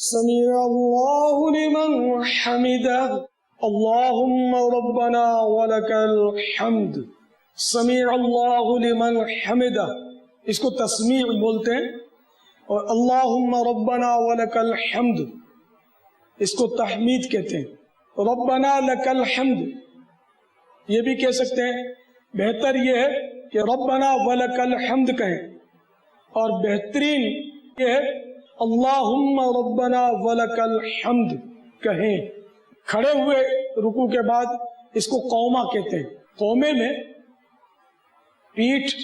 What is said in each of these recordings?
سمع اللہ لمن حمدہ اللہم ربنا ولک الحمد. سمع اللہ لمن حمدہ اس کو تسمیع بولتے ہیں، اور اللہم ربنا ولک الحمد اس کو تحمید کہتے ہیں. ربنا لک الحمد یہ بھی کہہ سکتے ہیں، بہتر یہ ہے کہ ربنا ولک الحمد کہیں، اور بہترین یہ ہے اللہم ربنا ولک الحمد کہیں. کھڑے ہوئے رکوع کے بعد اس کو قومہ کہتے ہیں. قومے میں پیٹھ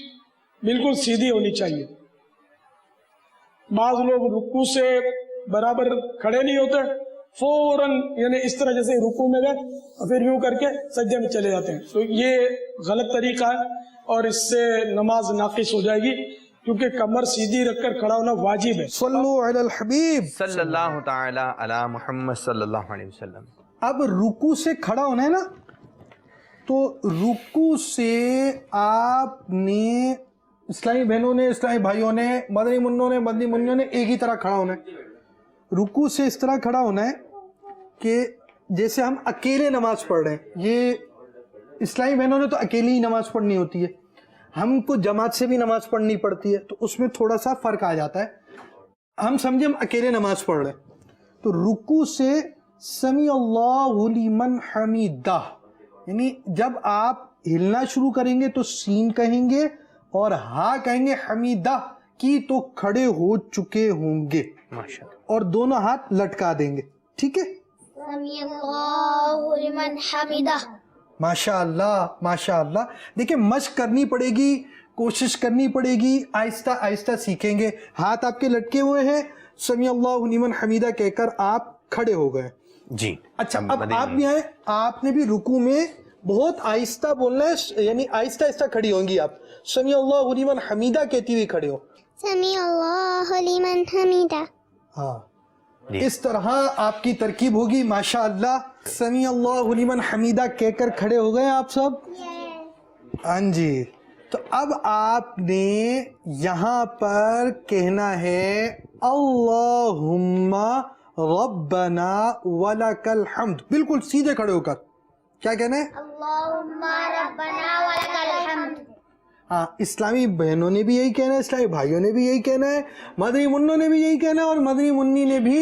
بالکل سیدھی ہونی چاہیے. بعض لوگ رکوع سے برابر کھڑے نہیں ہوتے، فوراً یعنی اس طرح جیسے رکوع میں گئے اور پھر یوں کر کے سجدے میں چلے جاتے ہیں. تو یہ غلط طریقہ ہے اور اس سے نماز ناقص ہو جائے گی، کیونکہ کمر سیدھی رکھ کر کھڑا ہونا واجب ہے. صلو علی الحبیب صلی اللہ تعالی علی محمد صلی اللہ علیہ وسلم. اب رکوع سے کھڑا ہونا ہے نا، تو رکوع سے آپ نے اسلامی بہنوں نے، اسلامی بھائیوں نے، مدنی منوں نے، مدنی منیوں نے ایک ہی طرح کھڑا ہونا ہے. رکوع سے اس طرح کھڑا ہونا ہے کہ جیسے ہم اکیلے نماز پڑھ رہے ہیں. یہ اسلامی بہنوں نے تو اکیلی ہی نماز پڑھنی ہوتی ہے، ہم کو جماعت سے بھی نماز پڑھنی پڑتی ہے، تو اس میں تھوڑا سا فرق آ جاتا ہے. ہم سمجھیں ہم اکیلے نماز پڑھ رہے ہیں، تو رکوع سے سمیع اللہ لمن حمیدہ، یعنی جب آپ ہلنا شروع کریں گے تو سین کہیں گے اور ہا کہیں گے حمیدہ کی، تو کھڑے ہو چکے ہوں گے ماشاءاللہ، اور دونوں ہاتھ لٹکا دیں گے. ٹھیک ہے، سمیع اللہ لمن حمدہ. ماشاء اللہ ماشاء اللہ. دیکھیں مشق کرنی پڑے گی، کوشش کرنی پڑے گی، آہستہ آہستہ سیکھیں گے. ہاتھ آپ کے لٹکے ہوئے ہیں، سمیع اللہ لمن حمیدہ کہہ کر آپ کھڑے ہو گئے. جی. اچھا اب آپ بھی آئے، آپ نے بھی رکوع میں بہت آہستہ بولنا ہے، یعنی آہستہ آہستہ کھڑی ہوں گی آپ. سمیع اللہ لمن حمیدہ کہتی ہوئی کھڑے ہو. سمیع اللہ لمن حمدہ. ہاں اس طرح آپ کی ترکیب ہوگی. ماشاء اللہ. سمیع اللہ لمن حمیدہ کہہ کر کھڑے ہو گئے آپ سب. ہاں جی. تو اب آپ نے یہاں پر کہنا ہے اللہم ربنا ولک الحمد، بالکل سیدھے کھڑے ہو کر. کیا کہنا ہے؟ اللہم ربنا ولک الحمد. ہاں اسلامی بہنوں نے بھی یہی کہنا ہے، اسلامی بھائیوں نے بھی یہی کہنا ہے، مدنی منوں نے بھی یہی کہنا ہے، اور مدنی منی نے بھی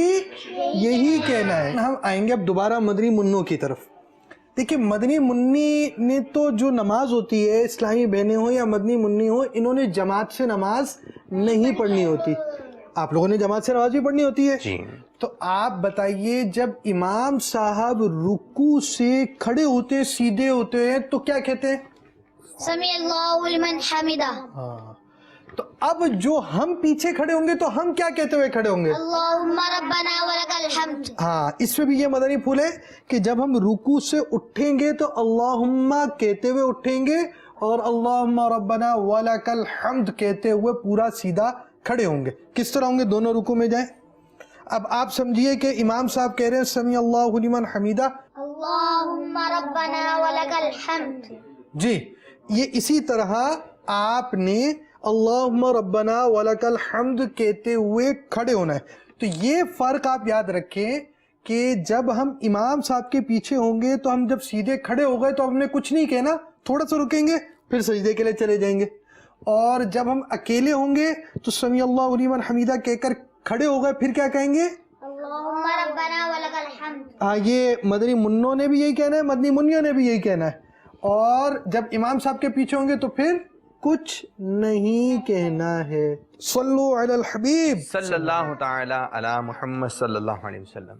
یہی کہنا ہے. ہم آئیں گے اب دوبارہ مدنی منوں کی طرف. دیکھیں مدنی منی نے تو جو نماز ہوتی ہے، اسلامی بہنیں ہوں یا مدنی منی ہوں، انہوں نے جماعت سے نماز نہیں پڑھنی ہوتی. آپ لوگوں نے جماعت سے نماز بھی پڑھنی ہوتی ہے. جی. تو آپ بتائیے جب امام صاحب رکوع سے کھڑے ہوتے سیدھے ہوتے ہیں تو کیا کہتے ہیں؟ سمیع اللہ لمن حمدہ. ہاں. تو اب جو ہم پیچھے کھڑے ہوں گے تو ہم کیا کہتے ہوئے کھڑے ہوں گے؟ اللہم ربنا ولک الحمد. ہاں اس میں بھی یہ مدنی پھول ہے کہ جب ہم رکوع سے اٹھیں گے تو اللہم کہتے ہوئے اٹھیں گے، اور اللہم ربنا ولک الحمد کہتے ہوئے پورا سیدھا کھڑے ہوں گے. کس طرح ہوں گے؟ دونوں رکوع میں جائیں. اب آپ سمجھیے کہ امام صاحب کہہ رہے ہیں سمیع اللہ لمن حمیدہ، اللہم ربنا ولک الحمد. جی یہ اسی طرح آپ نے اللہم ربنا ولک الحمد کہتے ہوئے کھڑے ہونا ہے. تو یہ فرق آپ یاد رکھیں کہ جب ہم امام صاحب کے پیچھے ہوں گے تو ہم جب سیدھے کھڑے ہو گئے تو ہم نے کچھ نہیں کہنا، تھوڑا سا رکیں گے پھر سجدے کے لیے چلے جائیں گے. اور جب ہم اکیلے ہوں گے تو سمیع اللہ لمن حمیدہ کہہ کر کھڑے ہو گئے پھر کیا کہیں گے؟ اللہم ربنا ولک الحمد. ہاں یہ مدنی منوں نے بھی یہی کہنا ہے، مدنی منیوں نے بھی یہی کہنا ہے. اور جب امام صاحب کے پیچھے ہوں گے تو پھر کچھ نہیں کہنا ہے. صلو علی الحبیب صلی اللہ تعالی علی محمد صلی اللہ علیہ وسلم.